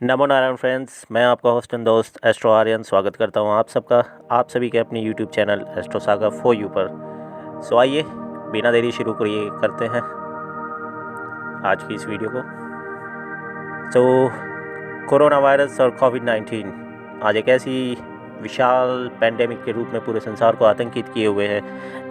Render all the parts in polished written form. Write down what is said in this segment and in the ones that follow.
नमो Narayan friends, मैं आपका host and दोस्त एस्ट्रो आर्यन स्वागत करता हूं आप सभी के अपने YouTube channel astro saga for you पर। सो आइए बिना देरी शुरू करिए करते हैं आज की इस वीडियो को। कोरोना वायरस और कोविड-19 आज एक ऐसी विशाल पैंडेमिक के रूप में पूरे संसार को आतंकित किए हुए है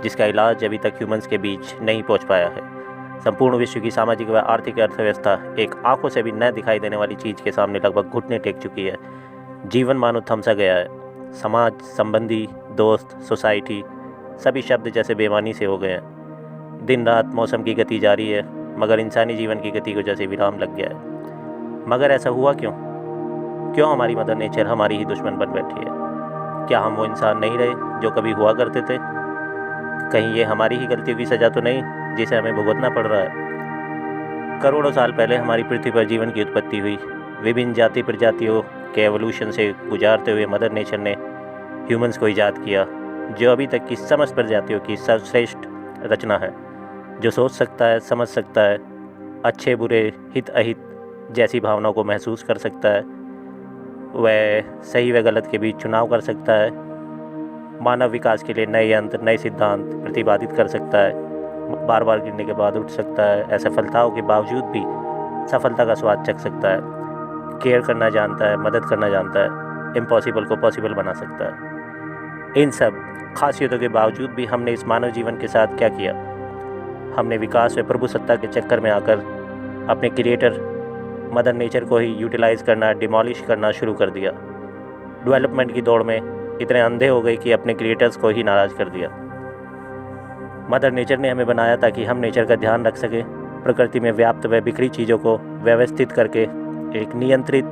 जिसका इलाज अभी तक ह्यूमंस के बीच नहीं पहुंच पाया है। संपूर्ण विश्व की सामाजिक व आर्थिक अर्थव्यवस्था एक आंखों से भी न दिखाई देने वाली चीज़ के सामने लगभग घुटने टेक चुकी है। जीवन मानो थम सा गया है। समाज, संबंधी, दोस्त, सोसाइटी सभी शब्द जैसे बेमानी से हो गए हैं। दिन रात मौसम की गति जारी है, मगर इंसानी जीवन की गति को जैसे विराम लग गया है। मगर ऐसा हुआ क्यों? क्यों हमारी मदर नेचर हमारी ही दुश्मन बन बैठी है? क्या हम वो इंसान नहीं रहे जो कभी हुआ करते थे? कहीं ये हमारी ही गलतियों की सज़ा तो नहीं जिसे हमें भुगतना पड़ रहा है? करोड़ों साल पहले हमारी पृथ्वी पर जीवन की उत्पत्ति हुई। विभिन्न जाति प्रजातियों के एवोल्यूशन से गुजारते हुए मदर नेचर ने ह्यूमंस को ईजाद किया, जो अभी तक की समस्त प्रजातियों की सर्वश्रेष्ठ रचना है। जो सोच सकता है, समझ सकता है, अच्छे बुरे, हित अहित जैसी भावनाओं को महसूस कर सकता है, वह सही व गलत के बीच चुनाव कर सकता है, मानव विकास के लिए नए यंत्र, नए सिद्धांत प्रतिपादित कर सकता है, बार बार गिरने के बाद उठ सकता है, असफलताओं के बावजूद भी सफलता का स्वाद चख सकता है, केयर करना जानता है, मदद करना जानता है, इम्पॉसिबल को पॉसिबल बना सकता है। इन सब खासियतों के बावजूद भी हमने इस मानव जीवन के साथ क्या किया? हमने विकास व प्रभु सत्ता के चक्कर में आकर अपने क्रिएटर मदर नेचर को ही यूटिलाइज़ करना, डिमोलिश करना शुरू कर दिया। डेवलपमेंट की दौड़ में इतने अंधे हो गए कि अपने क्रिएटर्स को ही नाराज़ कर दिया। मदर नेचर ने हमें बनाया ताकि हम नेचर का ध्यान रख सकें, प्रकृति में व्याप्त व बिखरी चीज़ों को व्यवस्थित करके एक नियंत्रित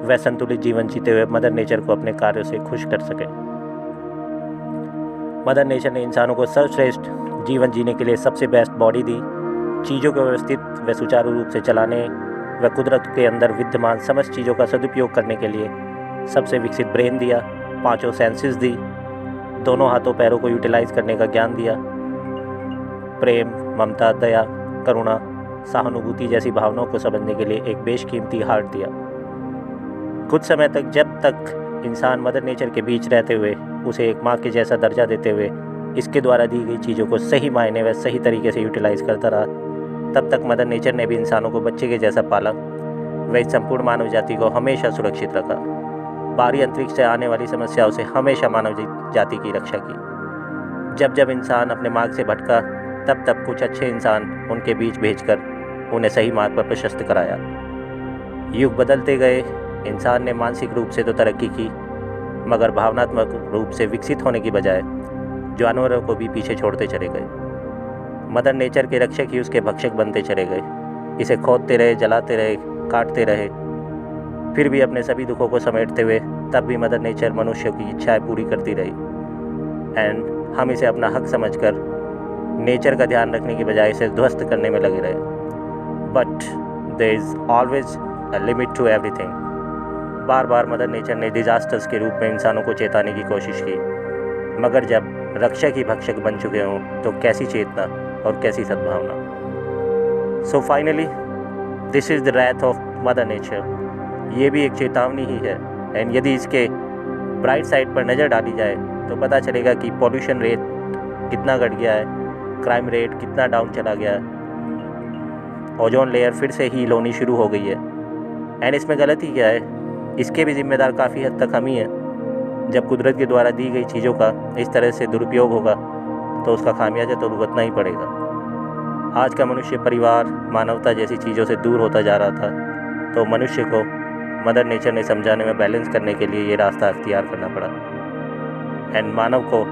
व संतुलित जीवन जीते हुए मदर नेचर को अपने कार्यों से खुश कर सकें। मदर नेचर ने इंसानों को सर्वश्रेष्ठ जीवन जीने के लिए सबसे बेस्ट बॉडी दी, चीज़ों को व्यवस्थित व सुचारू रूप से चलाने व कुदरत के अंदर विद्यमान समस्त चीज़ों का सदुपयोग करने के लिए सबसे विकसित ब्रेन दिया, 5 सेंसेस दी, दोनों हाथों पैरों को यूटिलाइज़ करने का ज्ञान दिया, प्रेम, ममता, दया, करुणा, सहानुभूति जैसी भावनाओं को समझने के लिए एक बेशकीमती हार्ट दिया। कुछ समय तक जब तक इंसान मदर नेचर के बीच रहते हुए उसे एक माँ के जैसा दर्जा देते हुए इसके द्वारा दी गई चीज़ों को सही मायने व सही तरीके से यूटिलाइज़ करता रहा, तब तक मदर नेचर ने भी इंसानों को बच्चे के जैसा पाला व इस संपूर्ण मानव जाति को हमेशा सुरक्षित रखा। बाहरी अंतरिक्ष से आने वाली समस्याओं से हमेशा मानव जाति की रक्षा की। जब जब इंसान अपने मार्ग से भटका, तब तब कुछ अच्छे इंसान उनके बीच भेजकर उन्हें सही मार्ग पर प्रशस्त कराया। युग बदलते गए, इंसान ने मानसिक रूप से तो तरक्की की, मगर भावनात्मक रूप से विकसित होने की बजाय जानवरों को भी पीछे छोड़ते चले गए। मदर नेचर के रक्षक ही उसके भक्षक बनते चले गए। इसे खोदते रहे, जलाते रहे, काटते रहे, फिर भी अपने सभी दुखों को समेटते हुए तब भी मदर नेचर मनुष्यों की इच्छाएं पूरी करती रही। एंड हम इसे अपना हक समझकर नेचर का ध्यान रखने की बजाय इसे ध्वस्त करने में लगे रहे। But there is always a limit to everything. बार बार मदर नेचर ने डिजास्टर्स के रूप में इंसानों को चेताने की कोशिश की, मगर जब रक्षक ही भक्षक बन चुके हों तो कैसी चेतना और कैसी सद्भावना। So finally this is the wrath of mother nature. ये भी एक चेतावनी ही है। एंड यदि इसके ब्राइट साइड पर नज़र डाली जाए तो पता चलेगा कि पॉल्यूशन रेट कितना घट गया है, क्राइम रेट कितना डाउन चला गया है, ओजोन लेयर फिर से हील होनी शुरू हो गई है। एंड इसमें गलती क्या है? इसके भी जिम्मेदार काफ़ी हद तक हम ही हैं। जब कुदरत के द्वारा दी गई चीज़ों का इस तरह से दुरुपयोग होगा तो उसका खामियाजा तो भुगतना ही पड़ेगा। आज का मनुष्य परिवार, मानवता जैसी चीज़ों से दूर होता जा रहा था, तो मनुष्य को मदर नेचर ने समझाने में बैलेंस करने के लिए ये रास्ता अख्तियार करना पड़ा। एंड मानव को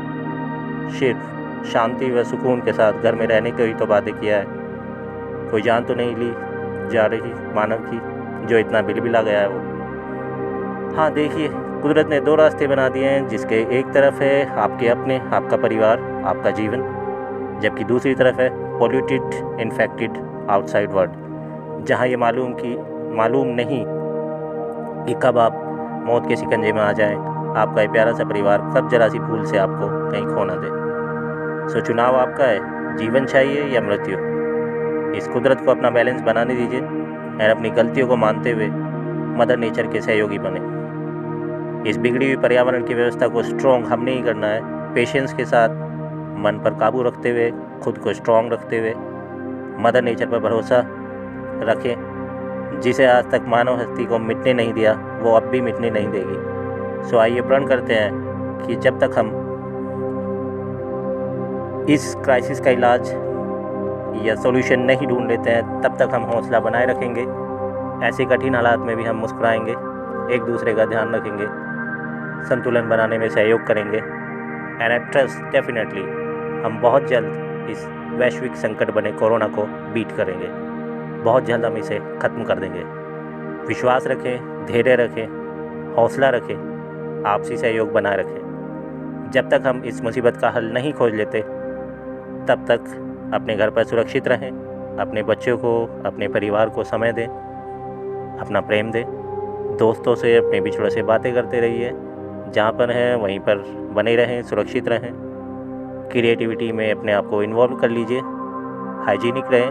सिर्फ शांति व सुकून के साथ घर में रहने को ही तो वादे किया है। कोई जान तो नहीं ली जा रही मानव की जो इतना बिलबिला गया है वो। हाँ देखिए, कुदरत ने 2 रास्ते बना दिए हैं, जिसके एक तरफ है आपके अपने, आपका परिवार, आपका जीवन, जबकि दूसरी तरफ है पॉल्यूटेड, इन्फेक्टेड आउटसाइड वर्ल्ड, जहाँ ये मालूम नहीं कि कब आप मौत के शिकंजे में आ जाएं, आपका ये प्यारा सा परिवार कब जरा सी भूल से आपको कहीं खो ना दे। सो चुनाव आपका है, जीवन चाहिए या मृत्यु। इस कुदरत को अपना बैलेंस बनाने दीजिए और अपनी गलतियों को मानते हुए मदर नेचर के सहयोगी बने। इस बिगड़ी हुई पर्यावरण की व्यवस्था को स्ट्रॉन्ग हमने ही करना है, पेशेंस के साथ, मन पर काबू रखते हुए, खुद को स्ट्रॉन्ग रखते हुए, मदर नेचर पर भरोसा रखें। जिसे आज तक मानव हस्ती को मिटने नहीं दिया, वो अब भी मिटने नहीं देगी। सो आइए प्रण करते हैं कि जब तक हम इस क्राइसिस का इलाज या सॉल्यूशन नहीं ढूंढ लेते हैं, तब तक हम हौसला बनाए रखेंगे। ऐसे कठिन हालात में भी हम मुस्कुराएंगे, एक दूसरे का ध्यान रखेंगे, संतुलन बनाने में सहयोग करेंगे। एंड आई ट्रस्ट डेफिनेटली हम बहुत जल्द इस वैश्विक संकट बने कोरोना को बीट करेंगे। बहुत जल्द हम इसे ख़त्म कर देंगे। विश्वास रखें, धैर्य रखें, हौसला रखें, आपसी सहयोग बनाए रखें। जब तक हम इस मुसीबत का हल नहीं खोज लेते, तब तक अपने घर पर सुरक्षित रहें, अपने बच्चों को, अपने परिवार को समय दें, अपना प्रेम दें, दोस्तों से, अपने बिछड़ों से बातें करते रहिए। जहाँ पर हैं वहीं पर बने रहें, सुरक्षित रहें। क्रिएटिविटी में अपने आप को इन्वॉल्व कर लीजिए, हाइजीनिक रहें,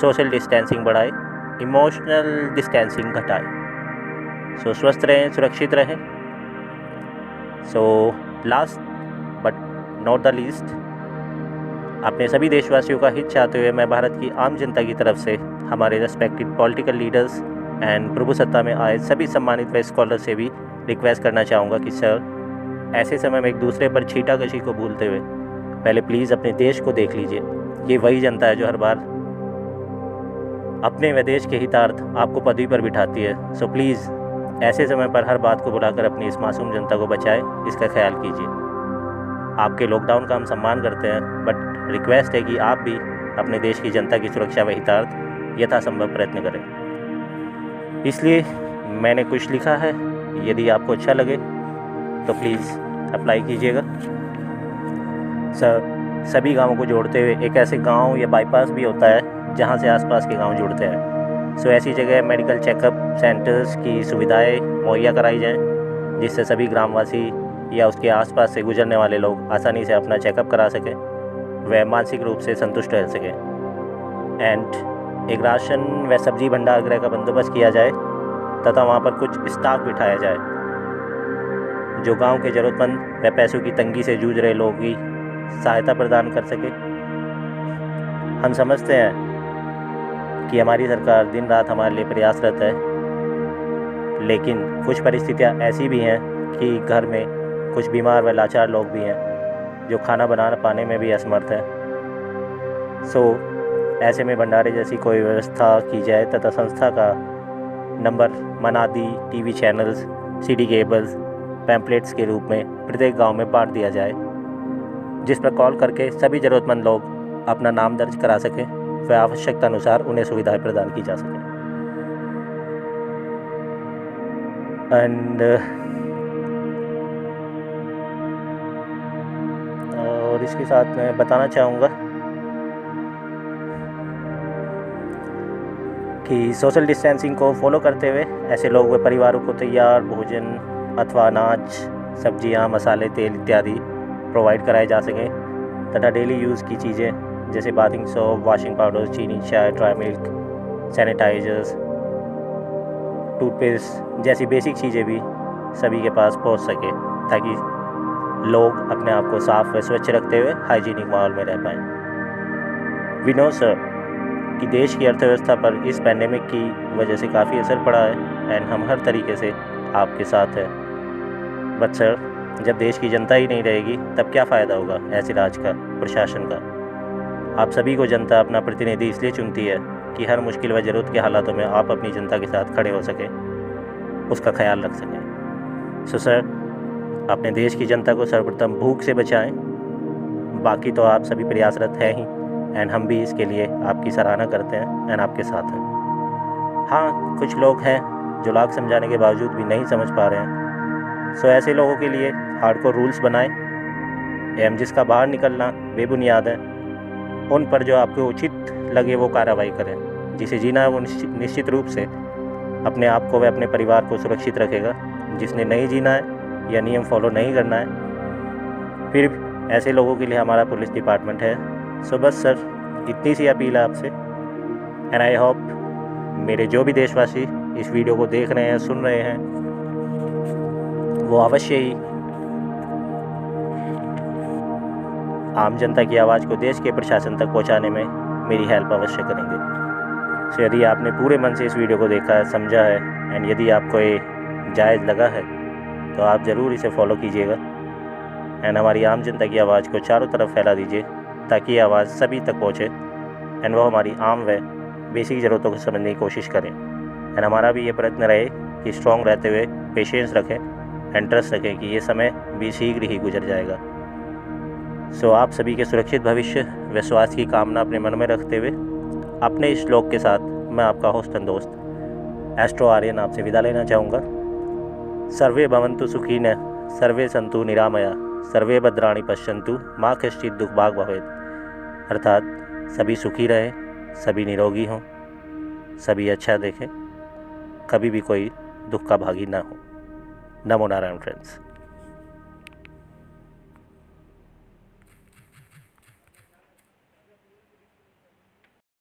सोशल डिस्टेंसिंग बढ़ाएं, इमोशनल डिस्टेंसिंग घटाएं। सो स्वस्थ रहें, सुरक्षित रहें। So last but not the least, अपने सभी देशवासियों का हित चाहते हुए मैं भारत की आम जनता की तरफ से हमारे रेस्पेक्टेड पॉलिटिकल लीडर्स एंड प्रभुसत्ता में आए सभी सम्मानित व स्कॉलर से भी रिक्वेस्ट करना चाहूँगा कि सर, ऐसे समय में एक दूसरे पर छीटाकशी को भूलते हुए पहले प्लीज़ अपने देश को देख लीजिए। ये वही जनता है जो हर बार अपने व देश के हितार्थ आपको पदवी पर बिठाती है। सो प्लीज़ ऐसे समय पर हर बात को बुलाकर अपनी इस मासूम जनता को बचाएं, इसका ख्याल कीजिए। आपके लॉकडाउन का हम सम्मान करते हैं, बट रिक्वेस्ट है कि आप भी अपने देश की जनता की सुरक्षा व हितार्थ यथासंभव प्रयत्न करें। इसलिए मैंने कुछ लिखा है, यदि आपको अच्छा लगे तो प्लीज़ अप्लाई कीजिएगा। सभी गांवों को जोड़ते हुए एक ऐसे गांव या बाईपास भी होता है जहां से आसपास के गांव जुड़ते हैं। सो ऐसी जगह मेडिकल चेकअप सेंटर्स की सुविधाएं मुहैया कराई जाएं, जिससे सभी ग्रामवासी या उसके आसपास से गुजरने वाले लोग आसानी से अपना चेकअप करा सकें, व मानसिक रूप से संतुष्ट रह सकें। एंड एक राशन व सब्जी भंडार गृह का बंदोबस्त किया जाए तथा वहाँ पर कुछ स्टाफ बिठाया जाए जो गांव के ज़रूरतमंद व पैसों की तंगी से जूझ रहे लोगों की सहायता प्रदान कर सके। हम समझते हैं कि हमारी सरकार दिन रात हमारे लिए प्रयासरत है, लेकिन कुछ परिस्थितियाँ ऐसी भी हैं कि घर में कुछ बीमार व लाचार लोग भी हैं जो खाना बना पाने में भी असमर्थ हैं। सो ऐसे में भंडारे जैसी कोई व्यवस्था की जाए तथा संस्था का नंबर मनादी, TV channels, CD cables, pamphlets के रूप में प्रत्येक गांव में बांट दिया जाए, जिस पर कॉल करके सभी ज़रूरतमंद लोग अपना नाम दर्ज करा सकें व आवश्यकता अनुसार उन्हें सुविधाएं प्रदान की जा सकें। और इसके साथ मैं बताना चाहूँगा कि सोशल डिस्टेंसिंग को फॉलो करते हुए ऐसे लोग व परिवारों को तैयार भोजन अथवा अनाज, सब्जियां, मसाले, तेल इत्यादि प्रोवाइड कराए जा सकें तथा डेली यूज़ की चीज़ें जैसे बाथिंग सोप, वॉशिंग पाउडर, चीनी, चाय, ड्राई मिल्क, सैनिटाइजर्स, टूथपेस्ट जैसी बेसिक चीज़ें भी सभी के पास पहुंच सके, ताकि लोग अपने आप को साफ़ व स्वच्छ रखते हुए हाइजीनिक माहौल में रह पाएँ। वी नो सर कि देश की अर्थव्यवस्था पर इस पैंडेमिक की वजह से काफ़ी असर पड़ा है एंड हम हर तरीके से आपके साथ हैं। बट सर, जब देश की जनता ही नहीं रहेगी तब क्या फ़ायदा होगा ऐसे राज का, प्रशासन का। आप सभी को जनता अपना प्रतिनिधि इसलिए चुनती है कि हर मुश्किल व ज़रूरत के हालातों में आप अपनी जनता के साथ खड़े हो सकें, उसका ख्याल रख सकें। सो सर, अपने देश की जनता को सर्वप्रथम भूख से बचाएं, बाकी तो आप सभी प्रयासरत हैं ही एंड हम भी इसके लिए आपकी सराहना करते हैं एंड आपके साथ हैं। हाँ, कुछ लोग हैं जो लाख समझाने के बावजूद भी नहीं समझ पा रहे हैं। सो ऐसे लोगों के लिए हार्डकोर रूल्स बनाएं एवं जिसका बाहर निकलना बेबुनियाद है, उन पर जो आपको उचित लगे वो कार्रवाई करें। जिसे जीना है वो निश्चित रूप से अपने आप को व अपने परिवार को सुरक्षित रखेगा। जिसने नहीं जीना है या नियम फॉलो नहीं करना है, फिर ऐसे लोगों के लिए हमारा पुलिस डिपार्टमेंट है। सो बस सर, इतनी सी अपील है आपसे एंड आई होप मेरे जो भी देशवासी इस वीडियो को देख रहे हैं, सुन रहे हैं, वो अवश्य ही आम जनता की आवाज़ को देश के प्रशासन तक पहुंचाने में मेरी हेल्प अवश्य करेंगे। सो यदि आपने पूरे मन से इस वीडियो को देखा है, समझा है, एंड यदि आपको ये जायज़ लगा है तो आप ज़रूर इसे फॉलो कीजिएगा एंड हमारी आम जनता की आवाज़ को चारों तरफ फैला दीजिए ताकि ये आवाज़ सभी तक पहुँचे एंड वो हमारी आम व बेसिक ज़रूरतों को समझने की कोशिश करें। एंड हमारा भी ये प्रयत्न रहे कि स्ट्रॉन्ग रहते हुए पेशेंस रखें एंड ट्रस्ट रखें कि ये समय भी शीघ्र ही गुजर जाएगा। सो आप सभी के सुरक्षित भविष्य व स्वास्थ्य की कामना अपने मन में रखते हुए अपने इस श्लोक के साथ मैं आपका होस्ट एंड दोस्त एस्ट्रो आर्यन आपसे विदा लेना चाहूँगा। सर्वे भवन्तु सुखिनः, सर्वे सन्तु निरामया, सर्वे भद्राणि पश्यन्तु, मा कश्चित् दुःखभाग् भवेत्। अर्थात सभी सुखी रहें, सभी निरोगी हों, सभी अच्छा देखें, कभी भी कोई दुख का भागी ना हो। नमो नारायण फ्रेंड्स।